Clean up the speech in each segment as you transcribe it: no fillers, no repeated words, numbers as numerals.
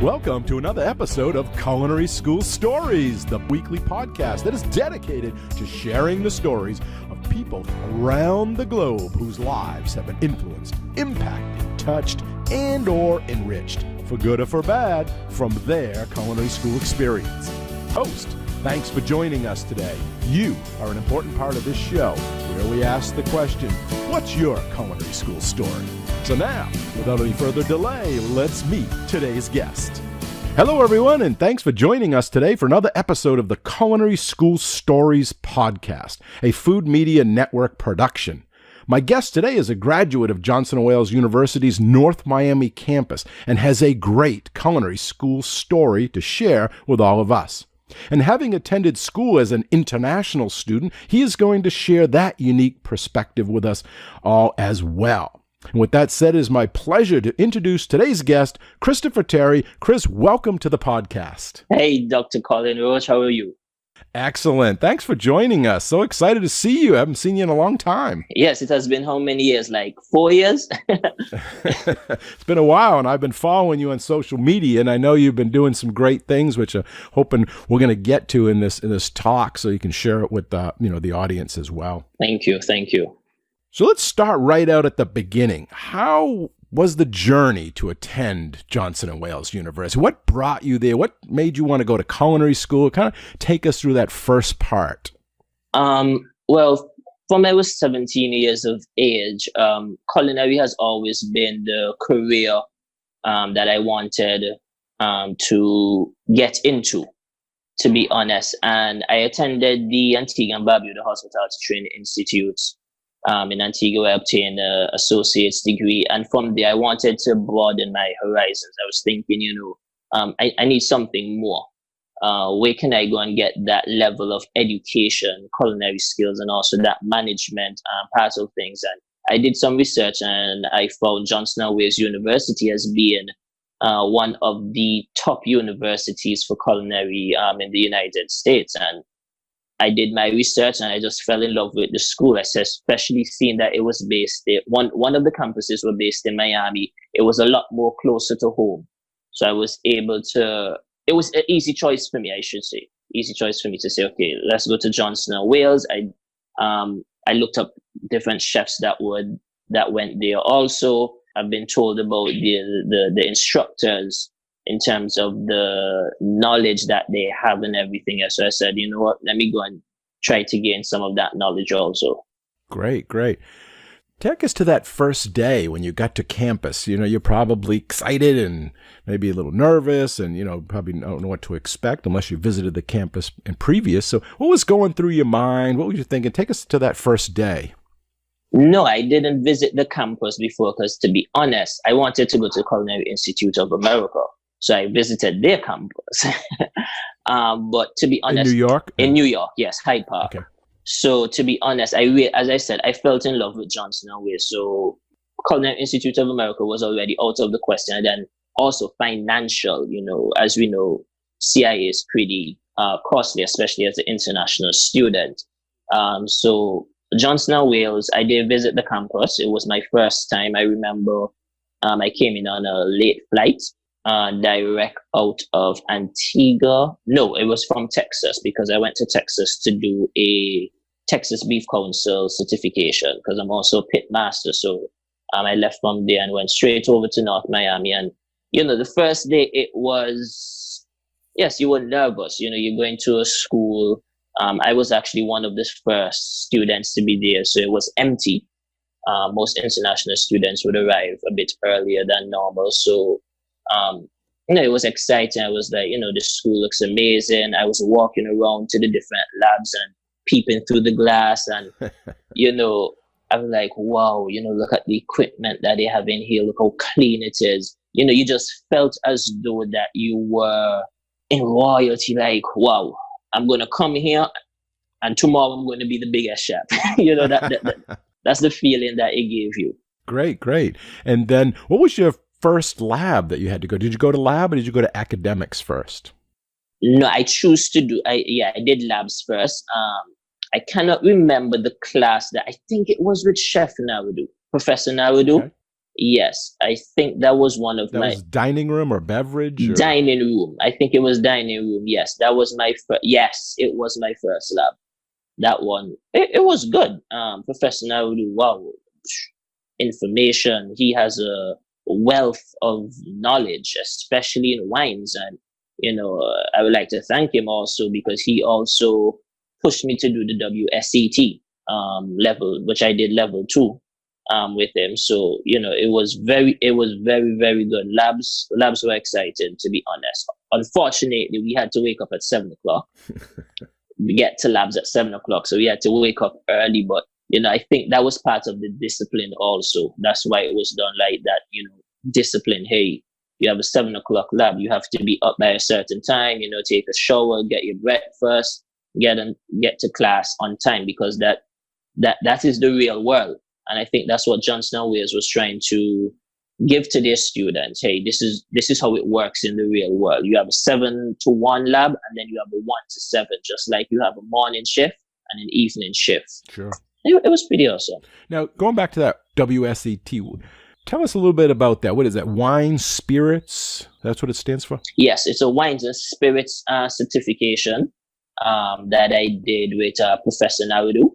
Welcome to another episode of Culinary School Stories, the weekly podcast that is dedicated to sharing the stories of people around the globe whose lives have been influenced, impacted, touched, and or enriched, for good or for bad, from their culinary school experience. Host, thanks for joining us today. You are an important part of this show where we ask the question, what's your culinary school story? So now, without any further delay, let's meet today's guest. Hello, everyone, and thanks for joining us today for another episode of the Culinary School Stories podcast, a Food Media Network production. My guest today is a graduate of Johnson & Wales University's North Miami campus and has a great culinary school story to share with all of us. And having attended school as an international student, he is going to share that unique perspective with us all as well. And with that said, it is my pleasure to introduce today's guest, Christopher Terry. Chris, welcome to the podcast. Hey, Dr. Colin Roach, how are you? Excellent. Thanks for joining us. So excited to see you. I haven't seen you in a long time. Yes, it has been how many years? Like 4 years? It's been a while, and I've been following you on social media, and I know you've been doing some great things, which I'm hoping we're going to get to in this talk, so you can share it with the audience as well. Thank you. So let's start right out at the beginning. How was the journey to attend Johnson & Wales University? What brought you there? What made you want to go to culinary school? Kind of take us through that first part. Well, from I was 17 years of age, culinary has always been the career that I wanted to get into, to be honest. And I attended the Antigua and Barbuda Hospitality Training Institute. In Antigua, I obtained an associate's degree. And from there, I wanted to broaden my horizons. I was thinking, I need something more. Where can I go and get that level of education, culinary skills, and also that management part of things? And I did some research, and I found Johnson & Wales University as being one of the top universities for culinary in the United States. And I did my research and I just fell in love with the school. I said, especially seeing that it was based there. One of the campuses were based in Miami. It was a lot more closer to home. So I was able to, it was an easy choice for me, I should say. Easy choice for me to say, okay, let's go to Johnson & Wales. I looked up different chefs that went there. Also, I've been told about the instructors in terms of the knowledge that they have and everything else. So I said, you know what, let me go and try to gain some of that knowledge also. Great. Take us to that first day when you got to campus. You're probably excited and maybe a little nervous and, probably don't know what to expect unless you visited the campus in previous. So what was going through your mind? What were you thinking? Take us to that first day. No, I didn't visit the campus before because, to be honest, I wanted to go to the Culinary Institute of America. So I visited their campus. But to be honest... In New York? In New York, yes, Hyde Park. Okay. So to be honest, as I said, I felt in love with Johnson & Wales. So Culinary Institute of America was already out of the question. And then also financial, as we know, CIA is pretty costly, especially as an international student. So Johnson & Wales, I did visit the campus. It was my first time. I remember I came in on a late flight. Direct out of Antigua. No, it was from Texas because I went to Texas to do a Texas Beef Council certification because I'm also a pit master. So I left from there and went straight over to North Miami. And, the first day it was, yes, you were nervous. You're going to a school. I was actually one of the first students to be there. So it was empty. Most international students would arrive a bit earlier than normal. So it was exciting. I was like, the school looks amazing. I was walking around to the different labs and peeping through the glass. And, I was like, wow, look at the equipment that they have in here. Look how clean it is. You just felt as though that you were in royalty. Like, wow, I'm going to come here and tomorrow I'm going to be the biggest chef. That's the feeling that it gave you. Great. And then what was your first lab that you had to go? Did you go to lab or did you go to academics first? No, I did labs first. I cannot remember the class that I think it was with Chef Narudu, Professor Narudu. Okay. Yes, I think that was one of that my was dining room or beverage? Or? Dining room. I think it was dining room. Yes, that was my first. Yes, it was my first lab. That one, it was good. Professor Nauru, wow, information. He has a wealth of knowledge, especially in wines. And, I would like to thank him also because he also pushed me to do the WSET level, which I did level 2 with him. So, it was very, very good. Labs were exciting, to be honest. Unfortunately, we had to wake up at 7 o'clock. We get to labs at 7 o'clock, so we had to wake up early. But I think that was part of the discipline also. That's why it was done like that. Discipline. Hey, you have a 7 o'clock lab. You have to be up by a certain time. Take a shower, get your breakfast, get to class on time, because that is the real world. And I think that's what Johnson & Wales was trying to give to their students. Hey, this is how it works in the real world. You have a 7 to 1 lab, and then you have a 1 to 7, just like you have a morning shift and an evening shift. Sure. It was pretty awesome. Now, going back to that WSET, tell us a little bit about that. What is that? Wine, spirits? That's what it stands for? Yes, it's a wines and spirits certification that I did with Professor Nauru.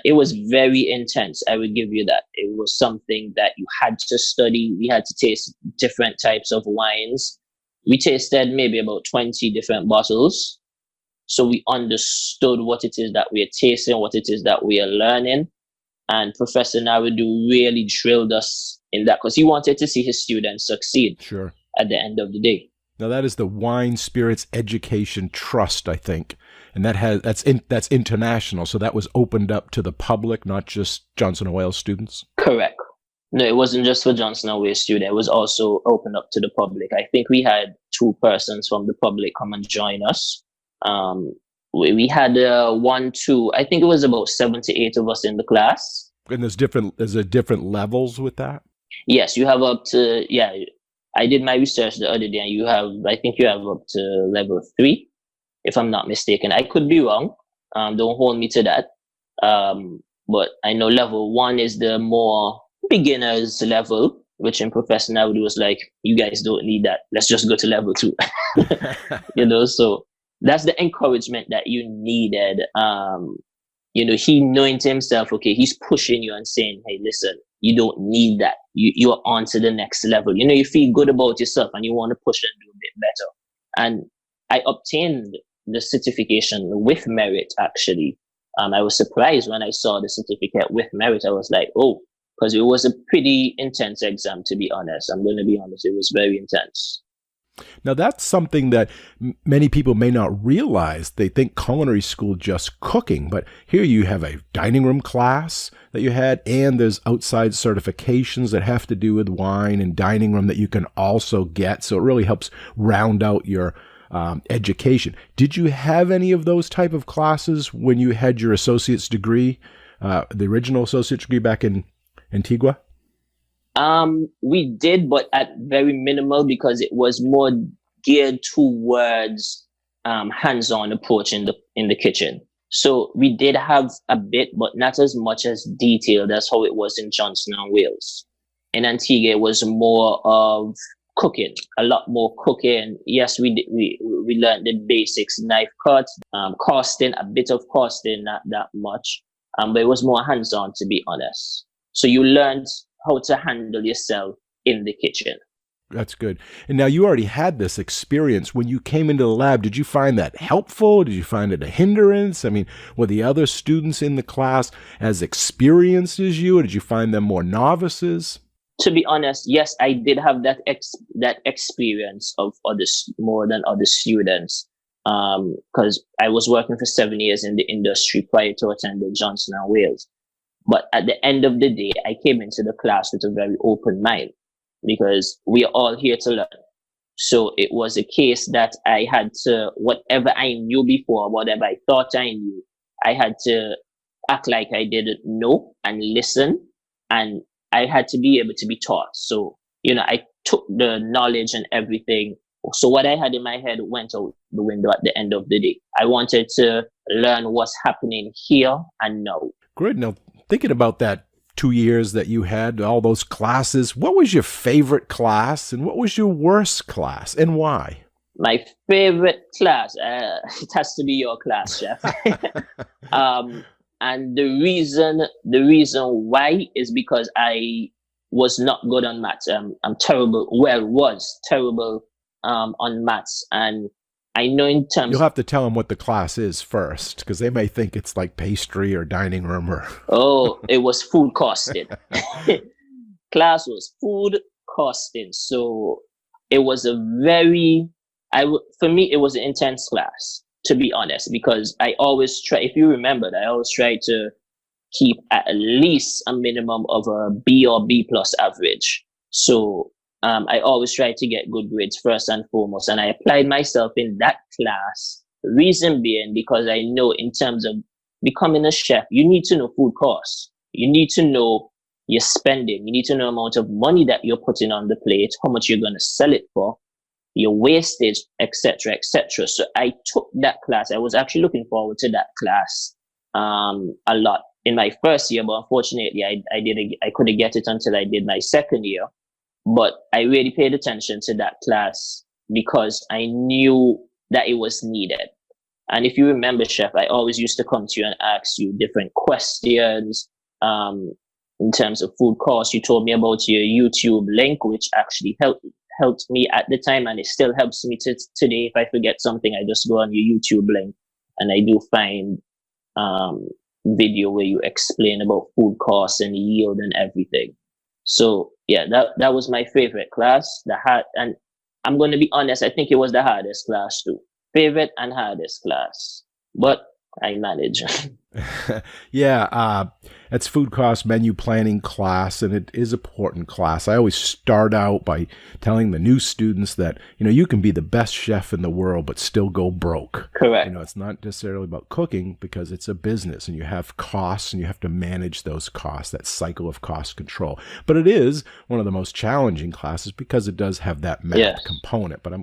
It was very intense. I would give you that. It was something that you had to study. We had to taste different types of wines. We tasted maybe about 20 different bottles. So we understood what it is that we are tasting, what it is that we are learning. And Professor Narudu really drilled us in that because he wanted to see his students succeed. Sure. At the end of the day. Now that is the Wine Spirits Education Trust, I think. And that's international. So that was opened up to the public, not just Johnson & Wales students? Correct. No, it wasn't just for Johnson & Wales students. It was also opened up to the public. I think we had 2 persons from the public come and join us. We had 1, 2, I think it was about 7 to 8 of us in the class. And there's different levels with that? Yes, you have up to, I did my research the other day, and I think you have up to level 3. If I'm not mistaken. I could be wrong. Don't hold me to that. But I know level 1 is the more beginner's level, which in Professor Naudi was like, you guys don't need that. Let's just go to level 2. So that's the encouragement that you needed. He knowing to himself, okay, he's pushing you and saying, hey, listen, you don't need that. You're on to the next level. You feel good about yourself and you want to push and do a bit better. And I obtained the certification with merit, actually. I was surprised when I saw the certificate with merit. I was like, oh, because it was a pretty intense exam, to be honest. I'm going to be honest. It was very intense. Now, that's something that many people may not realize. They think culinary school just cooking, but here you have a dining room class that you had, and there's outside certifications that have to do with wine and dining room that you can also get. So it really helps round out your education. Did you have any of those type of classes when you had your associate's degree, the original associate's degree back in Antigua? We did, but at very minimal because it was more geared towards hands-on approach in the kitchen. So we did have a bit, but not as much as detailed as how it was in Johnson & Wales. In Antigua, it was more of cooking, a lot more cooking. Yes, we learned the basics, knife cut, costing, a bit of costing, not that much, but it was more hands-on, to be honest. So you learned how to handle yourself in the kitchen. That's good. And now you already had this experience. When you came into the lab, did you find that helpful? Did you find it a hindrance? I mean, were the other students in the class as experienced as you, or did you find them more novices? To be honest, yes, I did have that experience of others more than other students, because I was working for 7 years in the industry prior to attending Johnson & Wales. But at the end of the day, I came into the class with a very open mind because we are all here to learn. So it was a case that I had to, whatever I knew before, whatever I thought I knew, I had to act like I didn't know and listen, and I had to be able to be taught. So, I took the knowledge and everything. So what I had in my head went out the window at the end of the day. I wanted to learn what's happening here and now. Great. Now, thinking about that 2 years that you had all those classes, what was your favorite class and what was your worst class and why? My favorite class, it has to be your class, Chef. And the reason why is because I was not good on maths. I'm terrible. Well, was terrible on maths, and I know in terms. You'll have to tell them what the class is first, because they may think it's like pastry or dining room or. Oh, it was food costing. Class was food costing, so it was a very. For me, it was an intense class, to be honest, because I always try. If you remember, I always try to keep at least a minimum of a B or B plus average. So I always try to get good grades first and foremost. And I applied myself in that class. Reason being, because I know in terms of becoming a chef, you need to know food costs. You need to know your spending. You need to know the amount of money that you're putting on the plate, how much you're going to sell it for, your wastage, etc., etc. So I took that class. I was actually looking forward to that class a lot in my first year, but unfortunately, I couldn't get it until I did my second year. But I really paid attention to that class because I knew that it was needed. And if you remember, Chef, I always used to come to you and ask you different questions in terms of food costs. You told me about your YouTube link, which actually helped me at the time, and it still helps me today. If I forget something, I just go on your YouTube link and I do find video where you explain about food costs and yield and everything. So yeah, that was my favorite class. And I'm going to be honest, I think it was the hardest class too. Favorite and hardest class, but I manage. Yeah, it's food cost menu planning class, and it is an important class. I always start out by telling the new students that, you can be the best chef in the world, but still go broke. Correct. It's not necessarily about cooking because it's a business and you have costs and you have to manage those costs, that cycle of cost control. But it is one of the most challenging classes because it does have that math component. But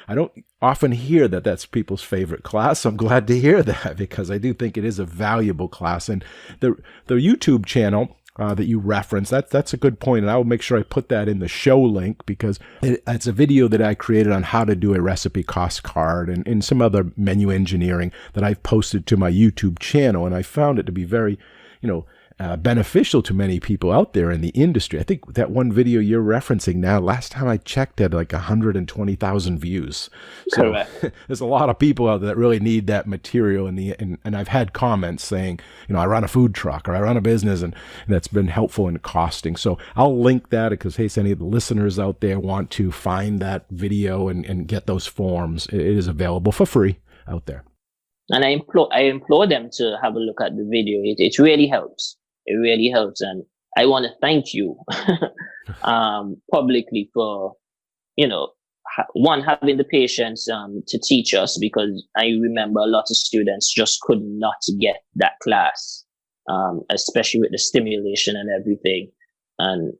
I don't often hear that that's people's favorite class. So I'm glad to hear that because I do think it is a valuable class. And the YouTube channel that you referenced, that's a good point. And I will make sure I put that in the show link because it's a video that I created on how to do a recipe cost card and some other menu engineering that I've posted to my YouTube channel. And I found it to be very, beneficial to many people out there in the industry. I think that one video you're referencing now, last time I checked, had like 120,000 views. So there's a lot of people out there that really need that material. And I've had comments saying, I run a food truck or I run a business, and that's been helpful in costing. So I'll link that because in case any of the listeners out there want to find that video and get those forms, it is available for free out there. And I implore them to have a look at the video. It really helps. It really helps. And I want to thank you publicly for, one, having the patience to teach us, because I remember a lot of students just could not get that class, especially with the stimulation and everything. And,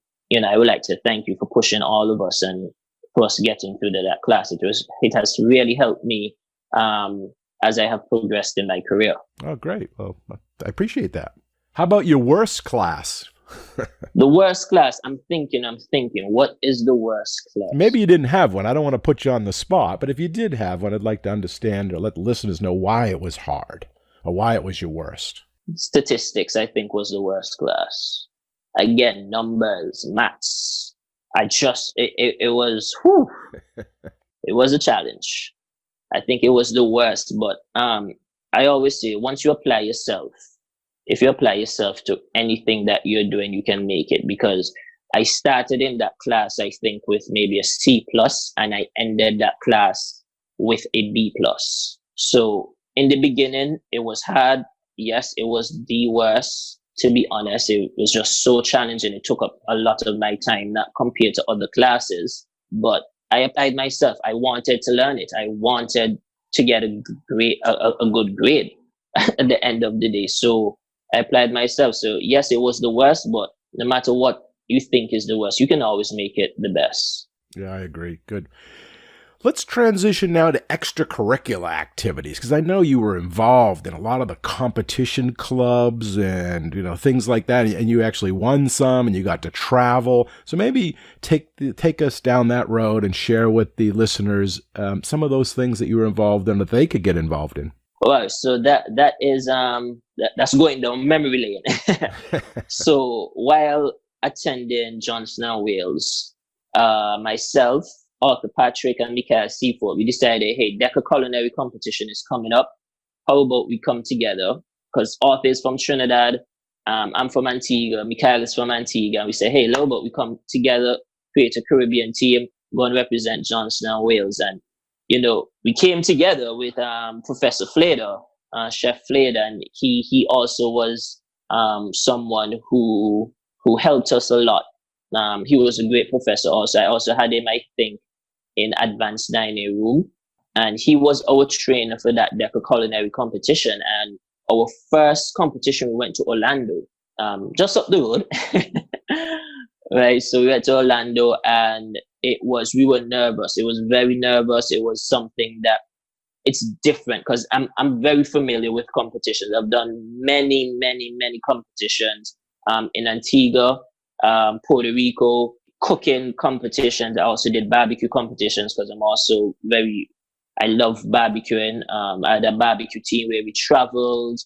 I would like to thank you for pushing all of us and for us getting through that class. It has really helped me as I have progressed in my career. Oh, great. Well, I appreciate that. How about your worst class? The worst class, I'm thinking, what is the worst class? Maybe you didn't have one. I don't want to put you on the spot, but if you did have one, I'd like to understand or let the listeners know why it was hard or why it was your worst. Statistics, I think, was the worst class. Again, numbers, maths. It was, it was a challenge. I think it was the worst, but I always say, once you apply yourself, if you apply yourself to anything that you're doing, you can make it. Because I started in that class, I think, with maybe a C plus, and I ended that class with a B plus. So in the beginning, it was hard. Yes, it was the worst. To be honest, it was just so challenging. It took up a lot of my time, not compared to other classes. But I applied myself. I wanted to learn it. I wanted to get a good grade at the end of the day. So I applied myself. So yes, it was the worst, but no matter what you think is the worst, you can always make it the best. Yeah, I agree. Good. Let's transition now to extracurricular activities, because I know you were involved in a lot of the competition clubs and, things like that, and you actually won some and you got to travel. So maybe take us down that road and share with the listeners some of those things that you were involved in that they could get involved in. Well, so that is that's going down memory lane. So while attending Johnson and Wales, myself, Arthur Patrick, and Michael Seaford, we decided, hey, Deca Culinary competition is coming up. How about we come together? Because Arthur is from Trinidad, I'm from Antigua, Michael is from Antigua, and we say, hey, how about we come together, create a Caribbean team, go and represent Johnson and Wales. And we came together with Professor Flader, Chef Flader, and he also was someone who helped us a lot. He was a great professor also. I also had him, I think, in advanced dining room. And he was our trainer for that Deca Culinary competition. And our first competition, we went to Orlando, just up the road. Right, so we went to Orlando, and we were nervous. It was very nervous. It was something that it's different because I'm very familiar with competitions. I've done many competitions in Antigua, Puerto Rico, cooking competitions. I also did barbecue competitions because I love barbecuing. I had a barbecue team where we traveled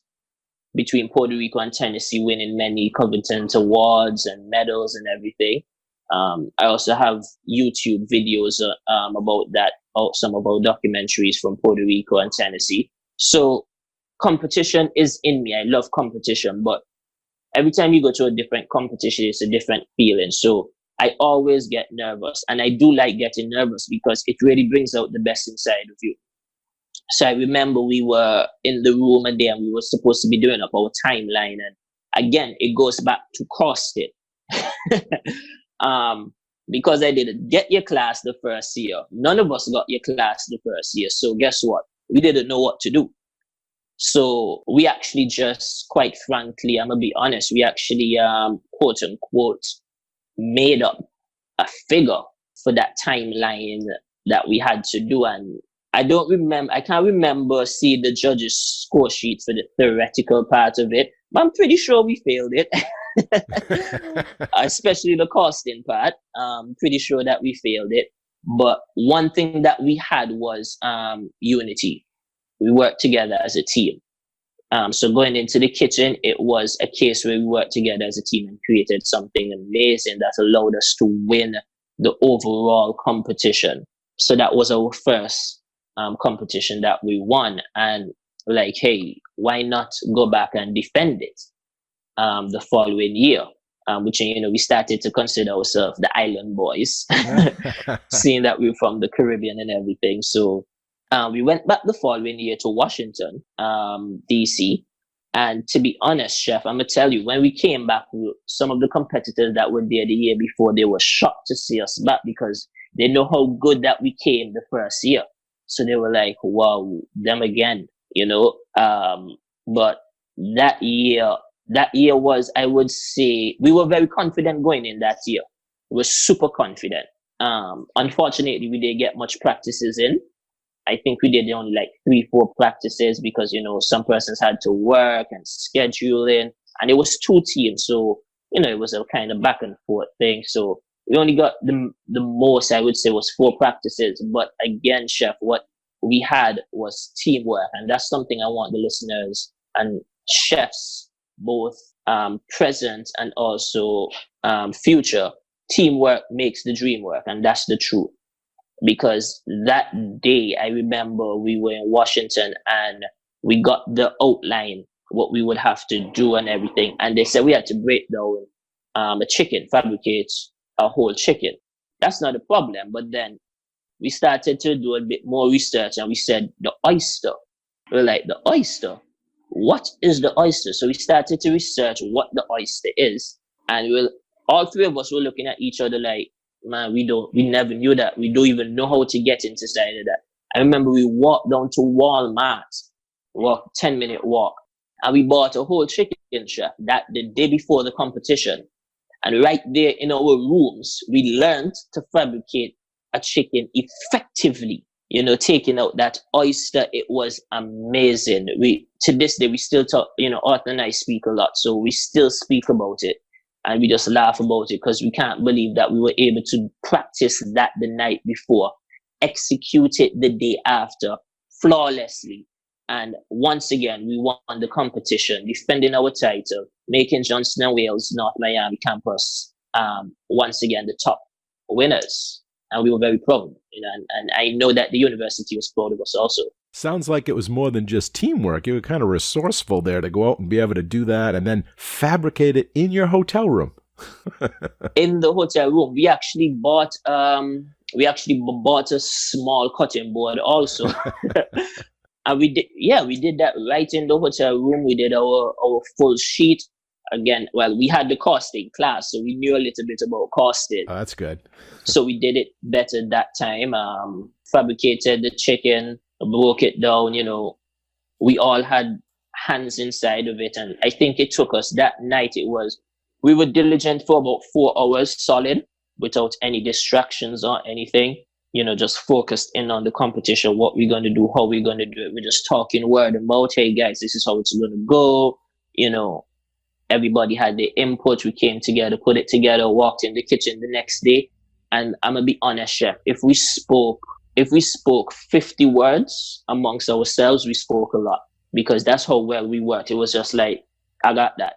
between Puerto Rico and Tennessee, winning many coveted awards and medals and everything. I also have YouTube videos about that, some of our documentaries from Puerto Rico and Tennessee. So competition is in me. I love competition, but every time you go to a different competition, it's a different feeling. So I always get nervous, and I do like getting nervous because it really brings out the best inside of you. So I remember we were in the room a day and we were supposed to be doing up our timeline. And again, it goes back to costing. Because I didn't get your class the first year. None of us got your class the first year. So guess what? We didn't know what to do. So we actually just, quite frankly, I'm going to be honest, we actually, quote unquote, made up a figure for that timeline that we had to do. And I can't remember seeing the judges' score sheet for the theoretical part of it, but I'm pretty sure we failed it. Especially the costing part. Pretty sure that we failed it. But one thing that we had was unity. We worked together as a team. So going into the kitchen, it was a case where we worked together as a team and created something amazing that allowed us to win the overall competition. So that was our first competition that we won. And like, hey, why not go back and defend it the following year? Which, we started to consider ourselves the island boys, seeing that we were from the Caribbean and everything. So we went back the following year to Washington, D.C. And to be honest, Chef, I'm going to tell you, when we came back, some of the competitors that were there the year before, they were shocked to see us back because they know how good that we came the first year. So they were like, wow, them again, But that year was, I would say, we were very confident going in that year. We were super confident. Unfortunately, we didn't get much practices in. I think we did only like 3-4 practices because, some persons had to work and scheduling, and it was 2 teams. So, it was a kind of back and forth thing. So we only got the most, I would say, was 4 practices. But again, Chef, what we had was teamwork. And that's something I want the listeners and chefs, both present and also future. Teamwork makes the dream work. And that's the truth. Because that day, I remember we were in Washington and we got the outline, what we would have to do and everything. And they said we had to break down a chicken, fabricate a whole chicken. That's not a problem. But then we started to do a bit more research and we said, the oyster. We're like, the oyster? What is the oyster? So we started to research what the oyster is. And all 3 of us were looking at each other like, man, we never knew that. We don't even know how to get inside of that. I remember we walked down to Walmart, 10-minute walk, and we bought a whole chicken, Chef, that the day before the competition. And right there in our rooms, we learned to fabricate a chicken effectively. You know, taking out that oyster, it was amazing. To this day, we still talk, you know, Arthur and I speak a lot, so we still speak about it. And we just laugh about it because we can't believe that we were able to practice that the night before, execute it the day after flawlessly. And once again, we won the competition, defending our title, making Johnson & Wales North Miami campus once again the top winners. And we were very proud, you know, and I know that the university was proud of us also. Sounds like it was more than just teamwork. You were kind of resourceful there to go out and be able to do that and then fabricate it in your hotel room. In the hotel room, we actually bought a small cutting board also. And we did that right in the hotel room. We did our full sheet. Again, well, we had the costing class, so we knew a little bit about costing. Oh, that's good. So we did it better that time. Fabricated the chicken, broke it down, you know. We all had hands inside of it. And I think it took us that night, we were diligent for about 4 hours solid without any distractions or anything. You know, just focused in on the competition, what we're going to do, how we're going to do it. We're just talking word of mouth. Hey, guys, this is how it's going to go. You know, everybody had their input. We came together, put it together, walked in the kitchen the next day. And I'm going to be honest, chef, if we spoke 50 words amongst ourselves, we spoke a lot because that's how well we worked. It was just like, I got that.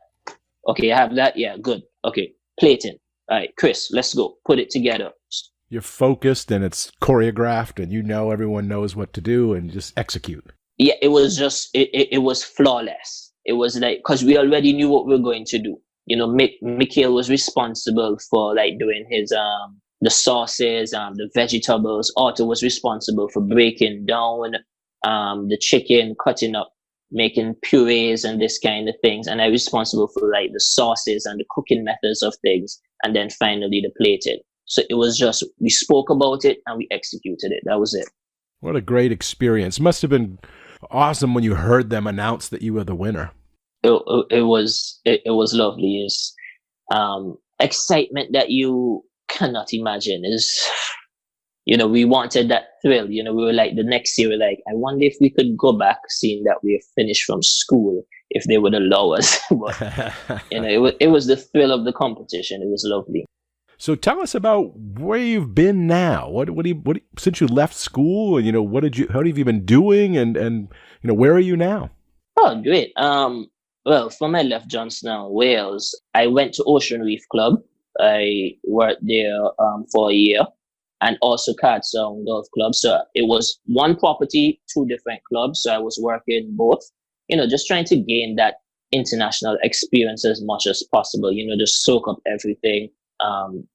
Okay, I have that. Yeah, good. Okay, plating. All right, Chris, let's go. Put it together. You're focused and it's choreographed and you know everyone knows what to do and just execute. Yeah, it was just, it was flawless. It was like, because we already knew what we were going to do. You know, Mikhail was responsible for like doing his, the sauces, the vegetables. Otto was responsible for breaking down the chicken, cutting up, making purees and this kind of things. And I was responsible for like the sauces and the cooking methods of things. And then finally the plating. So it was just, we spoke about it and we executed it. That was it. What a great experience. Must have been awesome when you heard them announce that you were the winner. It was lovely. It's excitement that you cannot imagine. Is, you know, we wanted that thrill. You know, we were like the next year, we're like, I wonder if we could go back, seeing that we're finished from school, if they would allow us. But, you know, it was the thrill of the competition. It was lovely. So tell us about where you've been now. What since you left school, you know, how have you been doing, and you know, where are you now? Oh, great. Well, from I left Johnstown, Wales, I went to Ocean Reef Club. I worked there for a year, and also Cardsong Golf Club. So it was one property, 2 different clubs. So I was working both, you know, just trying to gain that international experience as much as possible, you know, just soak up everything.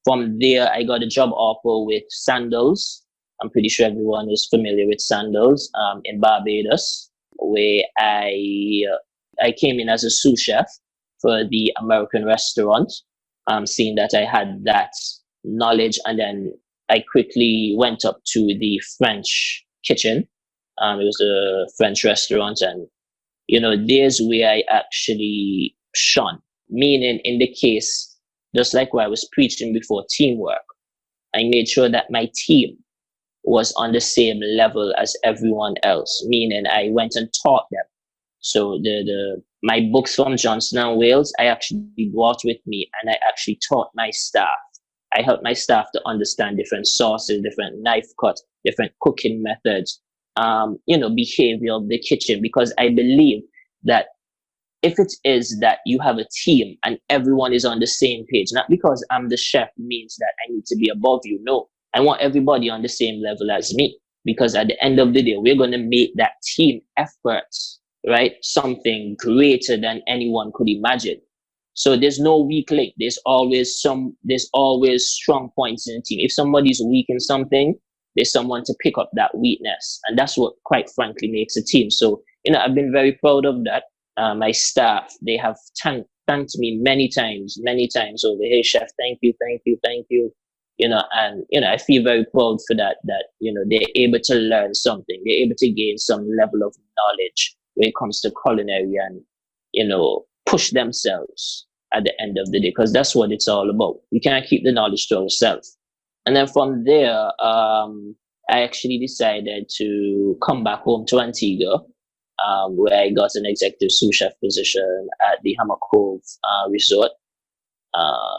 From there, I got a job offer with Sandals. I'm pretty sure everyone is familiar with Sandals in Barbuda, where I came in as a sous chef for the American restaurant, seeing that I had that knowledge. And then I quickly went up to the French kitchen. It was a French restaurant. And, you know, there's where I actually shone, meaning in the case, just like what I was preaching before, teamwork. I made sure that my team was on the same level as everyone else, meaning I went and taught them. So my books from Johnstown, Wales, I actually brought with me, and I actually taught my staff. I helped my staff to understand different sauces, different knife cuts, different cooking methods, you know, behavior of the kitchen, because I believe that if it is that you have a team and everyone is on the same page, not because I'm the chef means that I need to be above you. No, I want everybody on the same level as me, because at the end of the day, we're going to make that team effort, right, something greater than anyone could imagine. So there's no weak link. There's always strong points in the team. If somebody's weak in something, there's someone to pick up that weakness. And that's what, quite frankly, makes a team. So, you know, I've been very proud of that. My staff, they have thanked me many times over, hey, chef, thank you. You know, and, you know, I feel very proud for that, you know, they're able to learn something. They're able to gain some level of knowledge when it comes to culinary and, you know, push themselves at the end of the day, because that's what it's all about. We can't keep the knowledge to ourselves. And then from there, I actually decided to come back home to Antigua, where I got an executive sous chef position at the Hammock Cove Resort.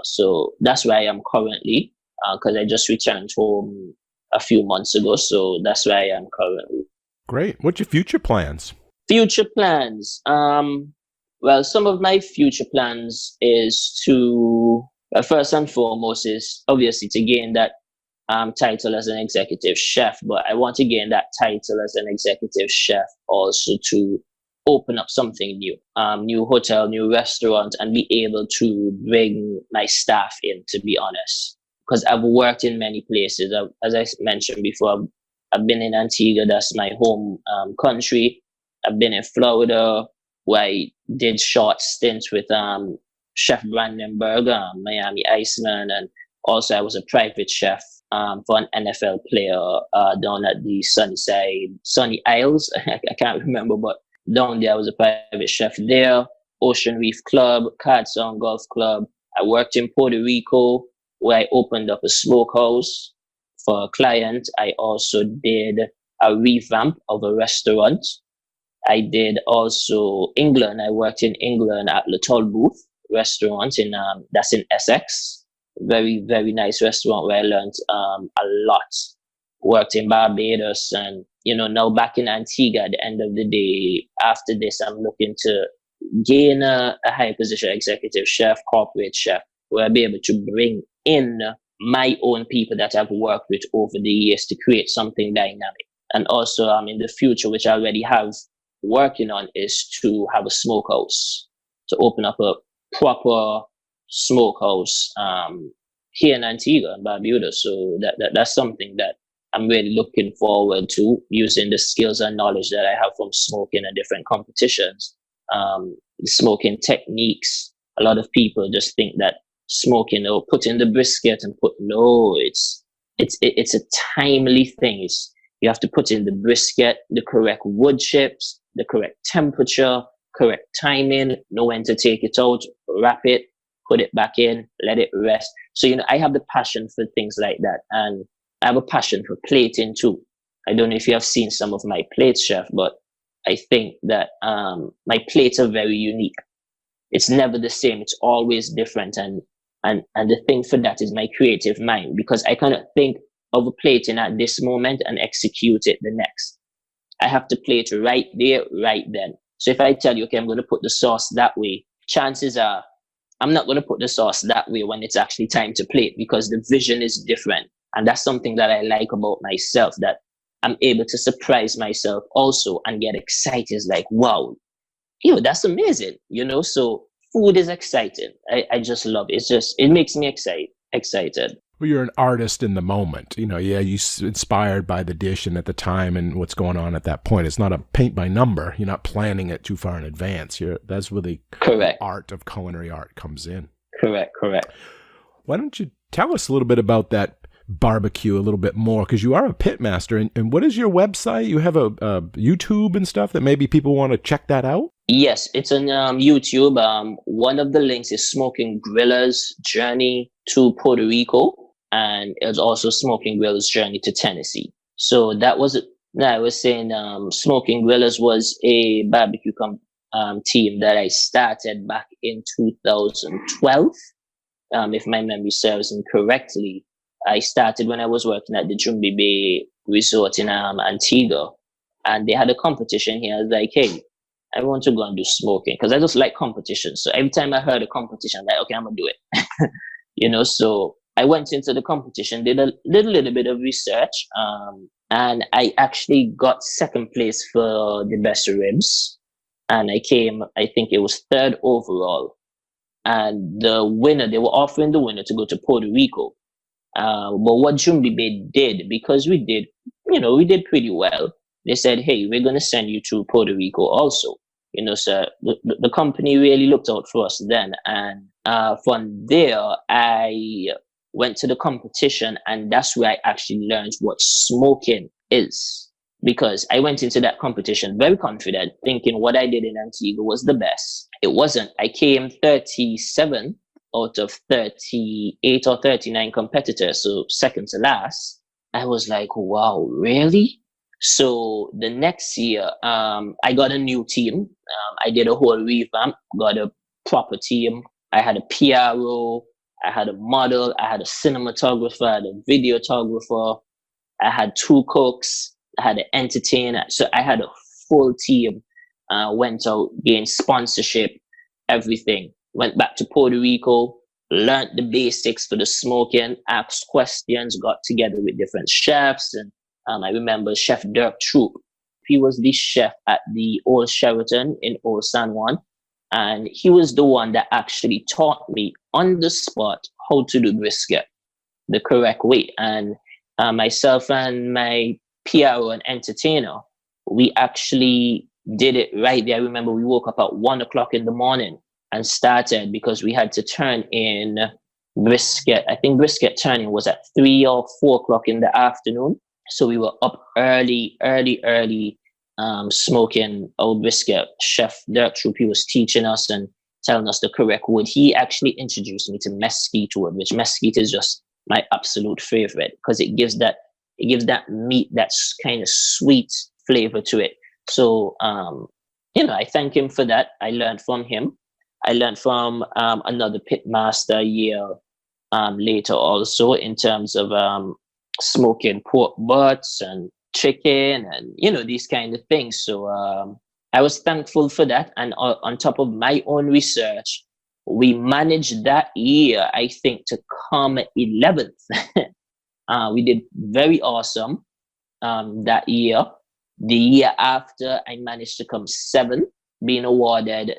So that's where I am currently, because I just returned home a few months ago. So that's where I am currently. Great. What's your future plans? Future plans. Well, some of my future plans is to, first and foremost, is obviously to gain that title as an executive chef, but I want to gain that title as an executive chef also to open up something new, new hotel, new restaurant, and be able to bring my staff in, to be honest. Because I've worked in many places. As I mentioned before, I've been in Antigua, that's my home country. I've been in Florida, where I did short stints with Chef Brandenburg, Miami Iceman, and also I was a private chef for an NFL player down at the Sunny Isles. I can't remember, but down there I was a private chef there. Ocean Reef Club, Cardsound Golf Club. I worked in Puerto Rico, where I opened up a smokehouse for a client. I also did a revamp of a restaurant. I did also England. I worked in England at the Talbooth restaurant that's in Essex. Very, very nice restaurant where I learned a lot. Worked in Barbuda, and now back in Antigua. At the end of the day, after this, I'm looking to gain a high position executive chef, corporate chef, where I'll be able to bring in my own people that I've worked with over the years to create something dynamic. And also, in the future, which I already have working on, is to have a smokehouse, to open up a proper smokehouse here in Antigua and Barbuda. So that's something that I'm really looking forward to, using the skills and knowledge that I have from smoking and different competitions, smoking techniques. A lot of people just think that smoking or putting the brisket and it's a timely thing. You have to put in the brisket, the correct wood chips, the correct temperature, correct timing, know when to take it out, wrap it, put it back in, let it rest. So, I have the passion for things like that. And I have a passion for plating too. I don't know if you have seen some of my plates, chef, but I think that my plates are very unique. It's never the same. It's always different. And the thing for that is my creative mind, because I cannot think of a plating at this moment and execute it the next. I have to plate right there, right then. So if I tell you, okay, I'm going to put the sauce that way, chances are I'm not going to put the sauce that way when it's actually time to plate, because the vision is different. And that's something that I like about myself, that I'm able to surprise myself also and get excited. It's like, wow, that's amazing. So food is exciting. I just love it. It makes me excited. Well, you're an artist in the moment. You inspired by the dish and at the time and what's going on at that point. It's not a paint by number. You're not planning it too far in advance. That's where the correct art of culinary art comes in. Correct. Why don't you tell us a little bit about that barbecue a little bit more, because you are a pit master. And what is your website? You have a YouTube and stuff that maybe people want to check that out? Yes, it's on YouTube. One of the links is Smoking Griller's Journey to Puerto Rico, and it's also Smoking Griller's Journey to Tennessee. So that was it. I was saying Smoking Grillers was a barbecue team that I started back in 2012. If my memory serves me correctly, I started when I was working at the Jumby Bay Resort in Antigua, and they had a competition here. I was like, hey, I want to go and do smoking, because I just like competition. So every time I heard a competition, I'm like, okay, I'm going to do it. So I went into the competition, did a little bit of research, and I actually got second place for the best ribs. And I think it was third overall. And the winner, they were offering the winner to go to Puerto Rico. But what Jumby Bay did, because we did pretty well, they said, hey, we're going to send you to Puerto Rico also. So the company really looked out for us then. And from there, I went to the competition, and that's where I actually learned what smoking is. Because I went into that competition very confident, thinking what I did in Antigua was the best. It wasn't. I came 37th out of 38 or 39 competitors, so second to last. I was like, wow, really? So the next year, I got a new team. I did a whole revamp, got a proper team. I had a PRO, I had a model, I had a cinematographer, I had a videographer, I had 2 cooks, I had an entertainer. So I had a full team. Went out, gained sponsorship, everything. Went back to Puerto Rico, learned the basics for the smoking, asked questions, got together with different chefs. And I remember Chef Dirk Troop. He was the chef at the Old Sheraton in Old San Juan. And he was the one that actually taught me on the spot how to do brisket the correct way. And myself and my PRO and entertainer, we actually did it right there. I remember we woke up at 1 o'clock in the morning and started because we had to turn in brisket. I think brisket turning was at 3 or 4 o'clock in the afternoon. So we were up early, smoking our brisket. Chef Dirk Troop, he was teaching us and telling us the correct wood. He actually introduced me to mesquite wood, which mesquite is just my absolute favorite because it gives that meat that's kind of sweet flavor to it. So I thank him for that. I learned from him. I learned from another pit master a year later also in terms of smoking pork butts and chicken and these kind of things. So I was thankful for that. And on top of my own research, we managed that year, I think, to come 11th. We did very awesome that year. The year after, I managed to come 7th, being awarded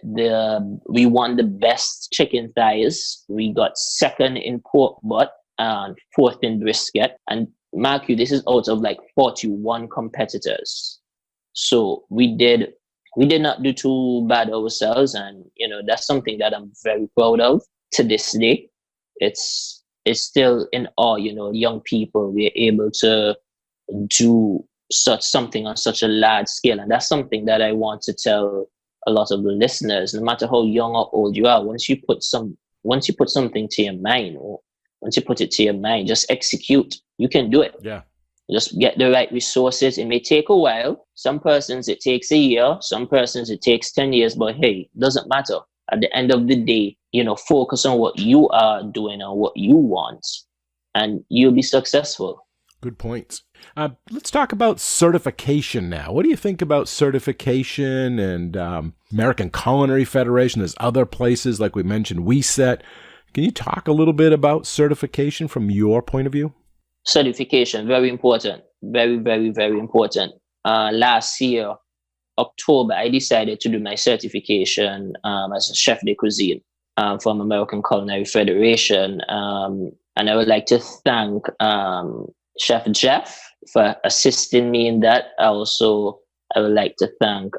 we won the best chicken thighs. We got 2nd in pork butt and 4th in brisket. And mark you, this is out of like 41 competitors. So we did not do too bad ourselves. And, that's something that I'm very proud of to this day. It's still in awe, young people, we're able to do something on such a large scale. And that's something that I want to tell a lot of the listeners, no matter how young or old you are, once you put something to your mind, or once you put it to your mind, just execute. You can do it. Yeah. Just get the right resources. It may take a while. Some persons it takes a year, some persons it takes 10 years, but hey, doesn't matter. At the end of the day, focus on what you are doing and what you want, and you'll be successful. Good points. Let's talk about certification now. What do you think about certification and American Culinary Federation? There's other places, like we mentioned, WeSet. Can you talk a little bit about certification from your point of view? Certification, very important. Very, very, very important. Last year, October, I decided to do my certification as a chef de cuisine from American Culinary Federation. And I would like to thank Chef Jeff for assisting me in that. I would like to thank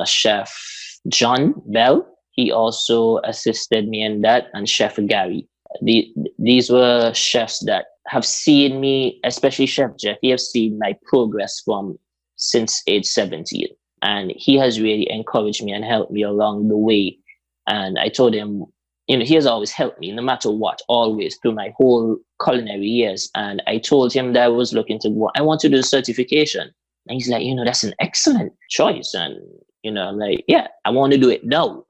Chef John Bell. He also assisted me in that, and Chef Gary. These were chefs that have seen me, especially Chef Jeff. He has seen my progress since age 17. And he has really encouraged me and helped me along the way. And I told him, he has always helped me no matter what, always through my whole culinary years. And I told him that I was looking to go, I want to do the certification. And he's like, that's an excellent choice. And, I'm like, yeah, I want to do it now.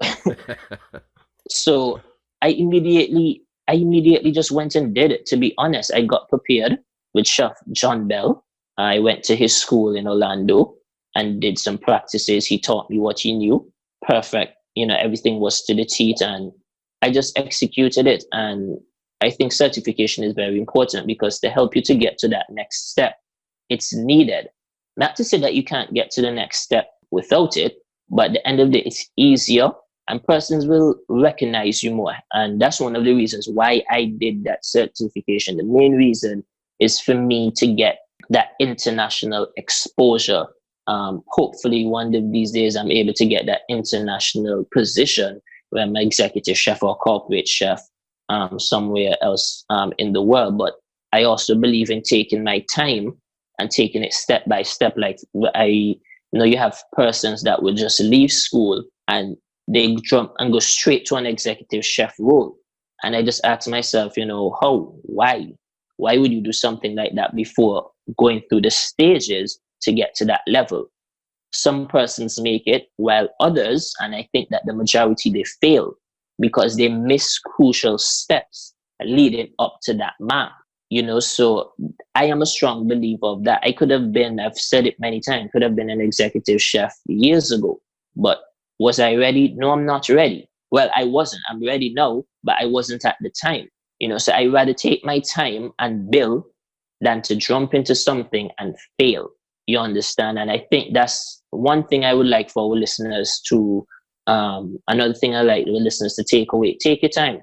So I immediately just went and did it. To be honest, I got prepared with Chef John Bell. I went to his school in Orlando and did some practices. He taught me what he knew. Perfect. Everything was to the teeth, and I just executed it. And I think certification is very important because to help you to get to that next step, it's needed. Not to say that you can't get to the next step without it, but at the end of the day, it's easier and persons will recognize you more. And that's one of the reasons why I did that certification. The main reason is for me to get that international exposure. Hopefully one of these days I'm able to get that international position where I'm an executive chef or corporate chef somewhere else in the world. But I also believe in taking my time and taking it step by step. Like you have persons that will just leave school and they jump and go straight to an executive chef role. And I just asked myself, why would you do something like that before going through the stages to get to that level? Some persons make it, while others, and I think that the majority, they fail because they miss crucial steps leading up to that mark. So I am a strong believer of that. I've said it many times, could have been an executive chef years ago, but was I ready? No, I'm not ready. Well, I wasn't. I'm ready now, but I wasn't at the time. So I'd rather take my time and build than to jump into something and fail. You understand? And I think that's one thing I would like for our listeners to, another thing I like the listeners to take away. Take your time.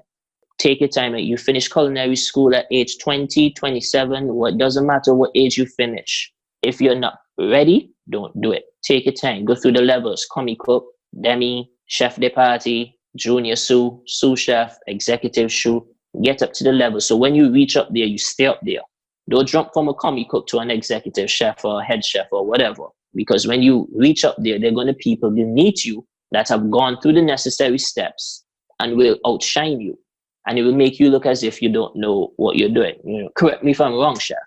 Take your time. You finish culinary school at age 20, 27, what doesn't matter what age you finish. If you're not ready, don't do it. Take your time. Go through the levels: commis cook, demi, chef de partie, junior sous, sous chef, executive chef. Get up to the level. So when you reach up there, you stay up there. Don't jump from a commis cook to an executive chef or a head chef or whatever. Because when you reach up there, there are going to be people beneath you that have gone through the necessary steps and will outshine you. And it will make you look as if you don't know what you're doing. Correct me if I'm wrong, chef.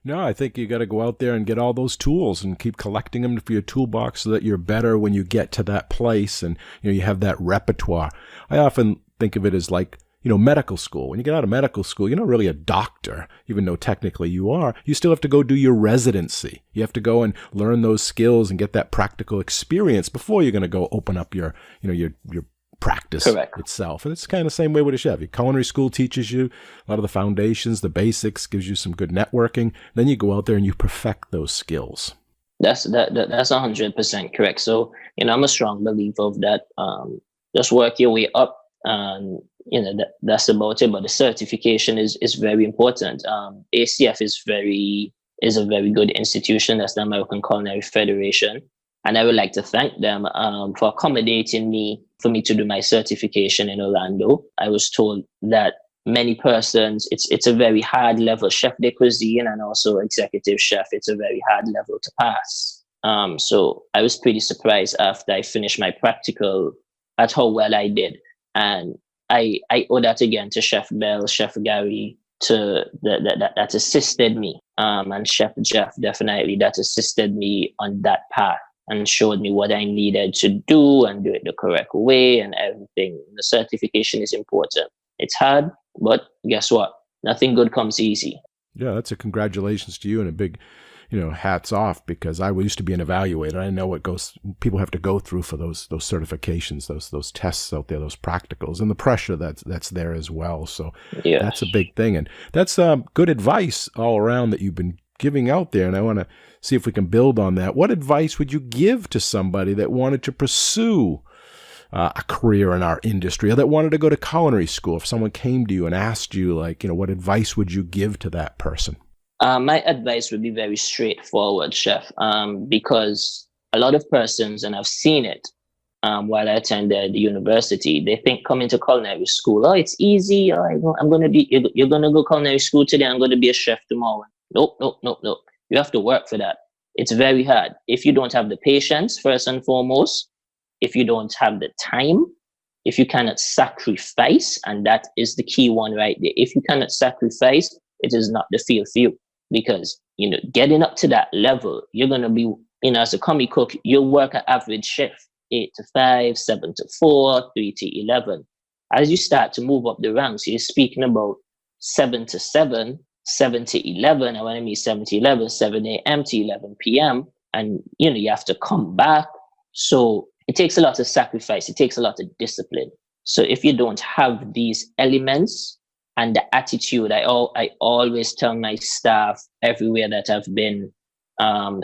No, I think you got to go out there and get all those tools and keep collecting them for your toolbox so that you're better when you get to that place and you have that repertoire. I often think of it as like, medical school. When you get out of medical school, you're not really a doctor, even though technically you are. You still have to go do your residency. You have to go and learn those skills and get that practical experience before you're going to go open up your practice Correct. itself. And it's kind of the same way with a chef. Your culinary school teaches you a lot of the foundations, the basics, gives you some good networking. Then you go out there and you perfect those skills. That's 100% correct. So, I'm a strong believer of that. Just work your way up. That's about it. But the certification is very important. ACF is a very good institution. That's the American Culinary Federation. And I would like to thank them for accommodating me for me to do my certification in Orlando. I was told that many persons, it's a very hard level, chef de cuisine and also executive chef. It's a very hard level to pass. So I was pretty surprised after I finished my practical at how well I did. And I owe that again to Chef Bell, Chef Gary, that assisted me, and Chef Jeff definitely that assisted me on that path and showed me what I needed to do and do it the correct way and everything. The certification is important. It's hard, but guess what? Nothing good comes easy. Yeah, that's a congratulations to you and a big, hats off, because I used to be an evaluator. I know what people have to go through for those certifications, those tests out there, those practicals, and the pressure that's there as well. So yes. That's a big thing, and that's good advice all around that you've been giving out there. And I want to see if we can build on that. What advice would you give to somebody that wanted to pursue a career in our industry, or that wanted to go to culinary school? If someone came to you and asked you, what advice would you give to that person? My advice would be very straightforward, Chef, because a lot of persons, and I've seen it while I attended the university, they think coming to culinary school, it's easy. You're going to go culinary school today, I'm going to be a chef tomorrow. Nope. You have to work for that. It's very hard. If you don't have the patience, first and foremost, if you don't have the time, if you cannot sacrifice, and that is the key one right there. If you cannot sacrifice, it is not the field for you. Because, getting up to that level, you're going to be, as a commis cook, you'll work an average shift, 8 to 5, 7 to 4, 3 to 11. As you start to move up the ranks, you're speaking about 7 to 7, 7 to 11. And when I mean 7 to 11, 7 a.m. to 11 p.m. And, you have to come back. So it takes a lot of sacrifice. It takes a lot of discipline. So if you don't have these elements, and the attitude, I always tell my staff everywhere that I've been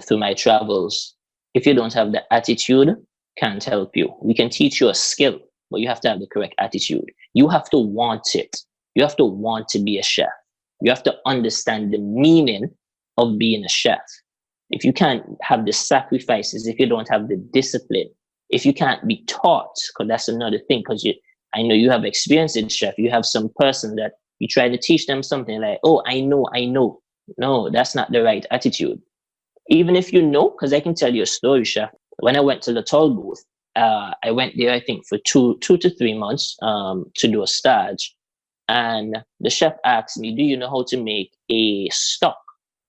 through my travels, if you don't have the attitude, can't help you. We can teach you a skill, but you have to have the correct attitude. You have to want it. You have to want to be a chef. You have to understand the meaning of being a chef. If you can't have the sacrifices, if you don't have the discipline, if you can't be taught, because that's another thing, because I know you have experience in chef, you have some person that you try to teach them something like, I know. No, that's not the right attitude. Even if you know, because I can tell you a story, chef. When I went to the Talbooth, I went there, I think, for 2 to 3 months to do a stage. And the chef asked me, do you know how to make a stock,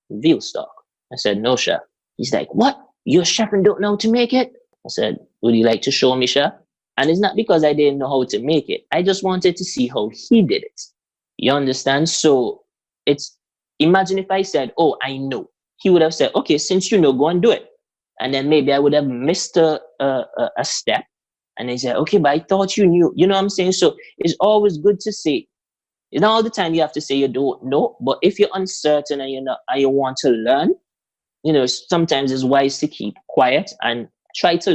veal stock? I said, no, chef. He's like, what? You're a chef and don't know how to make it? I said, would you like to show me, chef? And it's not because I didn't know how to make it. I just wanted to see how he did it. You understand? So imagine if I said, oh, I know. He would have said, okay, since you know, go and do it. And then maybe I would have missed a step. And he said, okay, but I thought you knew. You know what I'm saying? So it's always good to say, not all the time you have to say you don't know, but if you're uncertain and you want to learn, sometimes it's wise to keep quiet and try to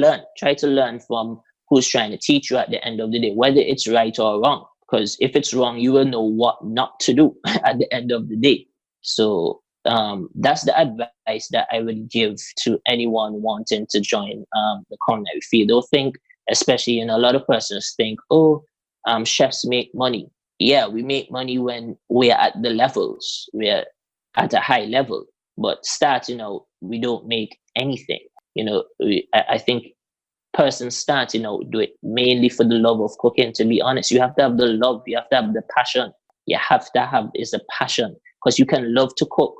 learn from who's trying to teach you at the end of the day, whether it's right or wrong. Because if it's wrong, you will know what not to do at the end of the day. So that's the advice that I would give to anyone wanting to join the culinary field. They'll think, especially, a lot of persons think, chefs make money. Yeah, we make money when we're at the levels. We're at a high level. But starting out, we don't make anything. I think persons starting out do it mainly for the love of cooking. To be honest, you have to have the love. You have to have the passion. You have to have is a passion, because you can love to cook.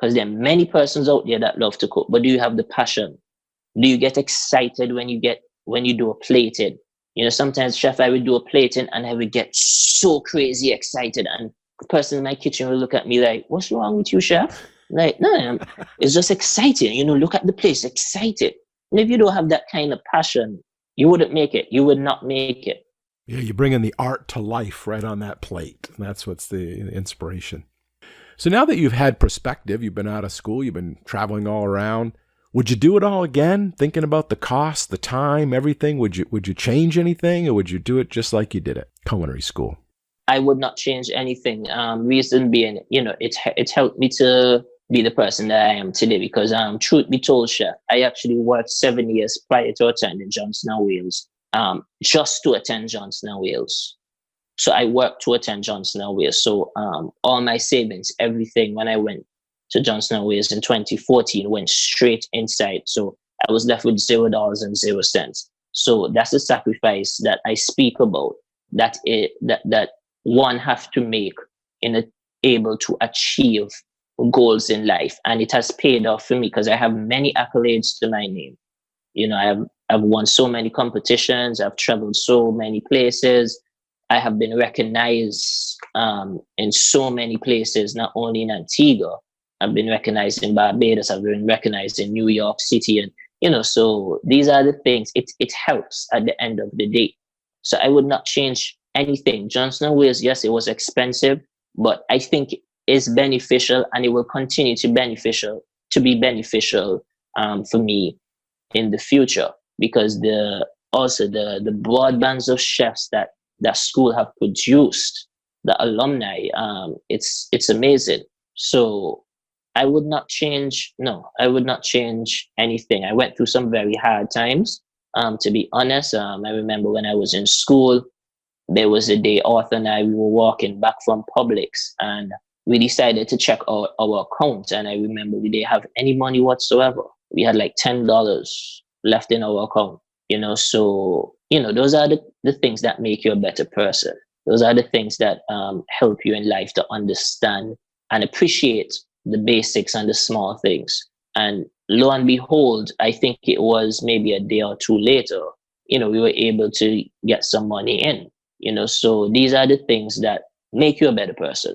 Because there are many persons out there that love to cook, but do you have the passion? Do you get excited when you do a plating? Sometimes, chef, I would do a plating and I would get so crazy excited, and the person in my kitchen will look at me like, "What's wrong with you, chef?" Like, no, it's just exciting. Look at the place, excited. And if you don't have that kind of passion, you wouldn't make it. You would not make it. Yeah, you bring in the art to life right on that plate. That's what's the inspiration. So now that you've had perspective, you've been out of school, you've been traveling all around, would you do it all again? Thinking about the cost, the time, everything, would you change anything, or would you do it just like you did at culinary school? I would not change anything. Reason being, it's helped me to be the person that I am today, because truth be told, chef, I actually worked 7 years prior to attending Johnson & Wales, just to attend Johnson & Wales. So I worked to attend Johnson & Wales. So all my savings, everything, when I went to Johnson & Wales in 2014, went straight inside. So I was left with $0.00. So that's the sacrifice that I speak about, that one have to make in able to achieve goals in life. And it has paid off for me, because I have many accolades to my name. I've won so many competitions. I've traveled so many places. I have been recognized in so many places, not only in Antigua. I've been recognized in Barbuda. I've been recognized in New York City. And, so these are the things. It helps at the end of the day. So I would not change anything. Johnson & Wales, yes, it was expensive, but I think it's beneficial, and it will continue to be beneficial for me in the future, because the broad bands of chefs that school have produced, the alumni, it's amazing. So I would not change anything. I went through some very hard times, to be honest. I remember when I was in school, there was a day Arthur and I, we were walking back from Publix, and we decided to check our account. And I remember we didn't have any money whatsoever. We had like $10 left in our account, so, those are the things that make you a better person. Those are the things that help you in life to understand and appreciate the basics and the small things. And lo and behold, I think it was maybe a day or two later, we were able to get some money in, so these are the things that make you a better person,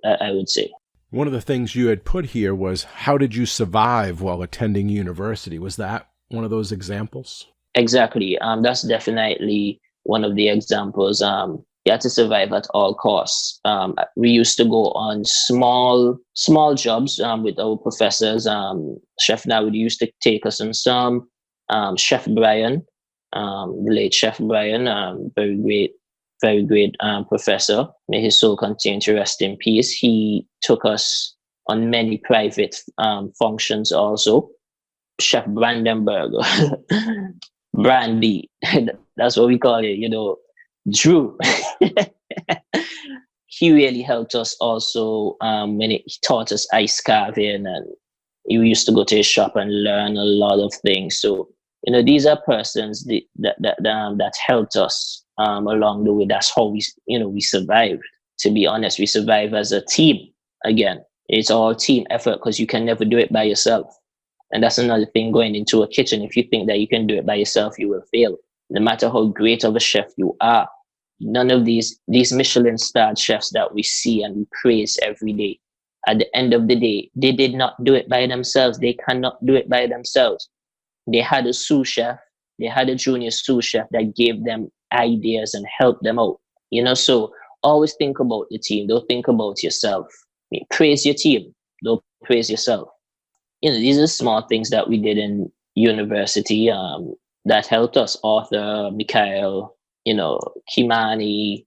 I would say. One of the things you had put here was, how did you survive while attending university? Was that one of those examples? Exactly. That's definitely one of the examples. You had to survive at all costs. We used to go on small jobs with our professors. Chef Nawid used to take us on some. Chef Brian, the late Chef Brian, very great professor. May his soul continue to rest in peace. He took us on many private functions also. Chef Brandenburger, Brandy, that's what we call it, Drew. He really helped us also when he taught us ice carving, and we used to go to his shop and learn a lot of things. So These are persons that helped us along the way. That's how we survived. To be honest, we survive as a team. Again, it's all team effort because you can never do it by yourself. And that's another thing going into a kitchen. If you think that you can do it by yourself, you will fail. No matter how great of a chef you are, none of these Michelin-starred chefs that we see and we praise every day, at the end of the day, they did not do it by themselves. They cannot do it by themselves. They had a sous chef, they had a junior sous chef that gave them ideas and helped them out. So always think about the team. Don't think about yourself. Praise your team. Don't praise yourself. These are small things that we did in university that helped us. Arthur, Mikhail, Kimani,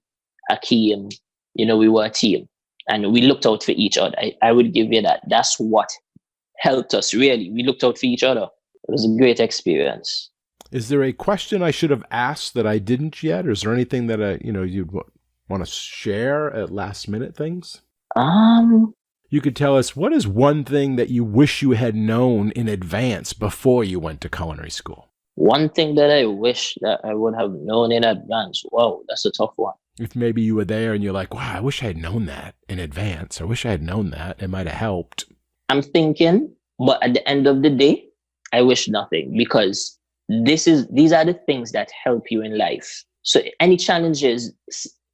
Akeem, we were a team and we looked out for each other. I would give you that. That's what helped us, really. We looked out for each other. It was a great experience. Is there a question I should have asked that I didn't yet? Or is there anything that you'd want to share at last minute things? You could tell us, what is one thing that you wish you had known in advance before you went to culinary school? One thing that I wish that I would have known in advance. Whoa, that's a tough one. If maybe you were there and you're like, wow, I wish I had known that in advance. I wish I had known that. It might have helped. I'm thinking, but at the end of the day, I wish nothing, because these are the things that help you in life. So any challenges,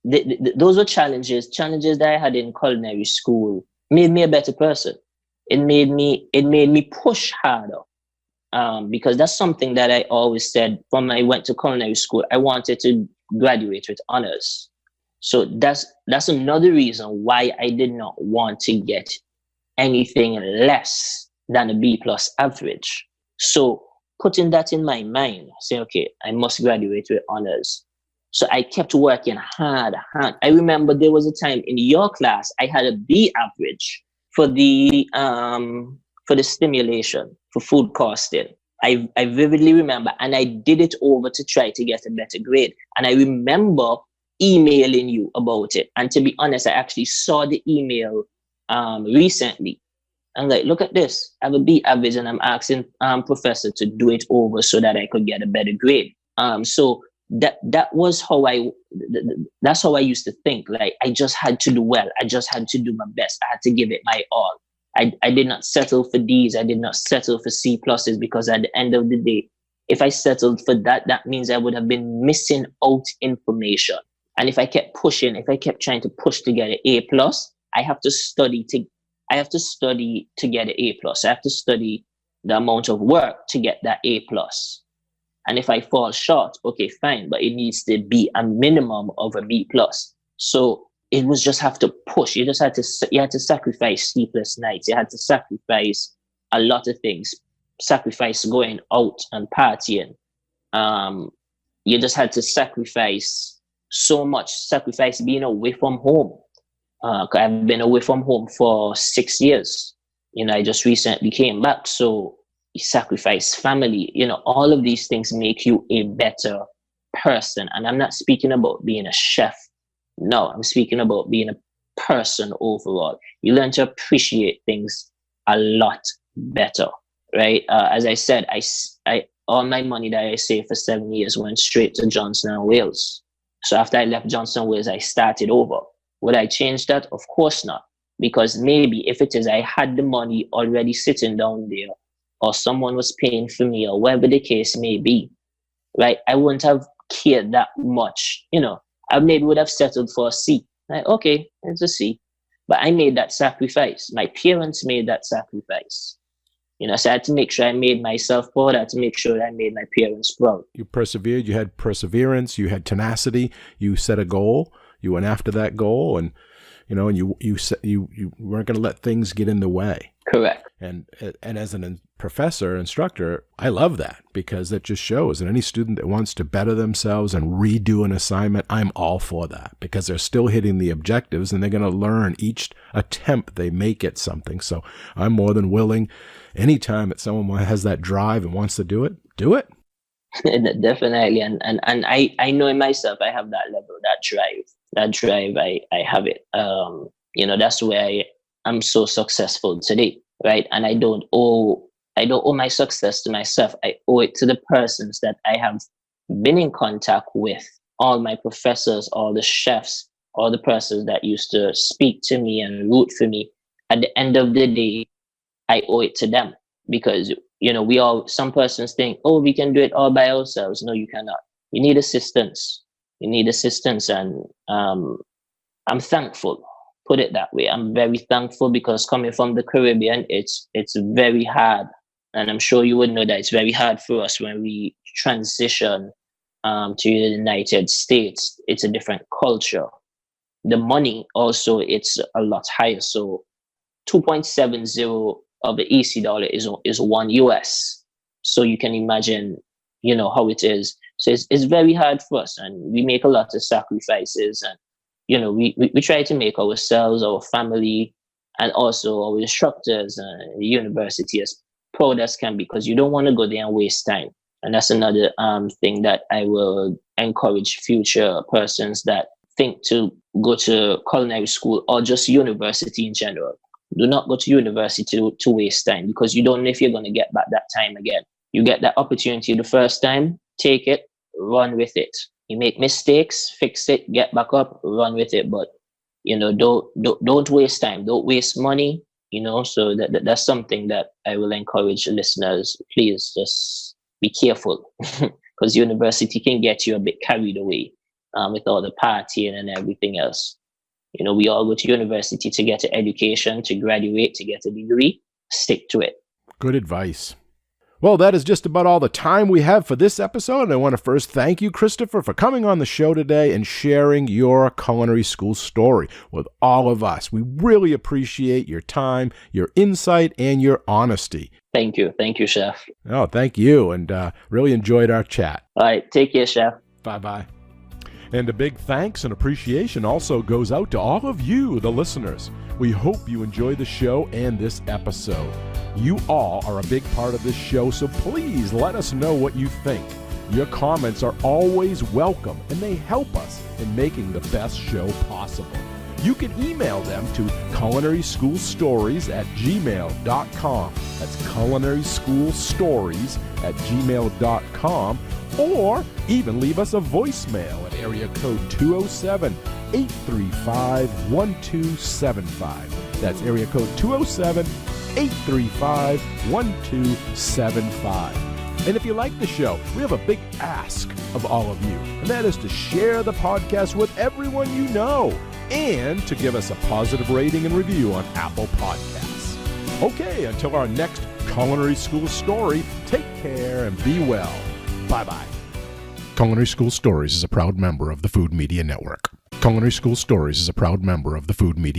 those were challenges that I had in culinary school made me a better person. It made me push harder. Because that's something that I always said when I went to culinary school. I wanted to graduate with honors. So that's another reason why I did not want to get anything less than a B+ average. So putting that in my mind, saying, okay, I must graduate with honors. So I kept working hard. I remember there was a time in your class I had a B average for the stimulation, for food costing. I vividly remember, and I did it over to try to get a better grade. And I remember emailing you about it. And to be honest, I actually saw the email recently. I'm like, look at this. I have a B average, and I'm asking professor to do it over so that I could get a better grade. So that was how that's how I used to think. Like, I just had to do well. I just had to do my best. I had to give it my all. I did not settle for D's. I did not settle for C+, because at the end of the day, if I settled for that, that means I would have been missing out information. And if I kept trying to push to get an A+, I have to study to get an A+. I have to study the amount of work to get that A+. And if I fall short, okay, fine, but it needs to be a minimum of a B+. So it was just have to push. You had to sacrifice sleepless nights. You had to sacrifice a lot of things. Sacrifice going out and partying. You just had to sacrifice so much. Sacrifice being away from home. I've been away from home for 6 years. I just recently came back. So you sacrifice family. All of these things make you a better person. And I'm not speaking about being a chef. No, I'm speaking about being a person overall. You learn to appreciate things a lot better, right? As I said, I all my money that I saved for 7 years went straight to Johnson & Wales. So after I left Johnson & Wales, I started over. Would I change that? Of course not. Because maybe if it is I had the money already sitting down there, or someone was paying for me, or whatever the case may be, right? I wouldn't have cared that much, I maybe would have settled for a C. Like, okay, it's a C. But I made that sacrifice. My parents made that sacrifice. So I had to make sure I made myself proud. I had to make sure I made my parents proud. You persevered. You had perseverance. You had tenacity. You set a goal. You went after that goal, and you weren't going to let things get in the way. Correct. And as an instructor, I love that, because that just shows that any student that wants to better themselves and redo an assignment, I'm all for that, because they're still hitting the objectives and they're going to learn each attempt they make at something. So I'm more than willing, anytime that someone has that drive and wants to do it, do it. Definitely. And I know in myself, I have that level, that drive, I have it. That's where I'm so successful today, right? And I don't owe I don't owe my success to myself. I owe it to the persons that I have been in contact with, all my professors, all the chefs, all the persons that used to speak to me and root for me. At the end of the day, I owe it to them because, some persons think, oh, we can do it all by ourselves. No, you cannot. You need assistance. And I'm thankful. Put it that way. I'm very thankful because coming from the Caribbean, it's very hard. And I'm sure you would know that it's very hard for us when we transition to the United States. It's a different culture. The money also, it's a lot higher. So 2.70 of the EC dollar is $1 US. So you can imagine, how it is. So it's very hard for us, and we make a lot of sacrifices, and we try to make ourselves, our family, and also our instructors and the university as proud as can be, because you don't want to go there and waste time. And that's another thing that I will encourage future persons that think to go to culinary school or just university in general. Do not go to university to waste time, because you don't know if you're going to get back that time again. You get that opportunity the first time, take it, run with it. You make mistakes, fix it, get back up, run with it. But don't waste time, don't waste money. So that's something that I will encourage listeners. Please just be careful, because university can get you a bit carried away with all the partying and everything else. We all go to university to get an education, to graduate, to get a degree. Stick to it. Good advice. Well, that is just about all the time we have for this episode. And I want to first thank you, Christopher, for coming on the show today and sharing your culinary school story with all of us. We really appreciate your time, your insight, and your honesty. Thank you. Thank you, Chef. Oh, thank you. And really enjoyed our chat. All right. Take care, Chef. Bye-bye. And a big thanks and appreciation also goes out to all of you, the listeners. We hope you enjoy the show and this episode. You all are a big part of this show, so please let us know what you think. Your comments are always welcome, and they help us in making the best show possible. You can email them to culinaryschoolstories@gmail.com. That's culinaryschoolstories@gmail.com. Or even leave us a voicemail at area code 207-835-1275. That's area code 207-835-1275. And if you like the show, we have a big ask of all of you, and that is to share the podcast with everyone you know, and to give us a positive rating and review on Apple Podcasts. Okay, until our next Culinary School Story, take care and be well. Bye-bye. Culinary School Stories is a proud member of the Food Media Network. Culinary School Stories is a proud member of the Food Media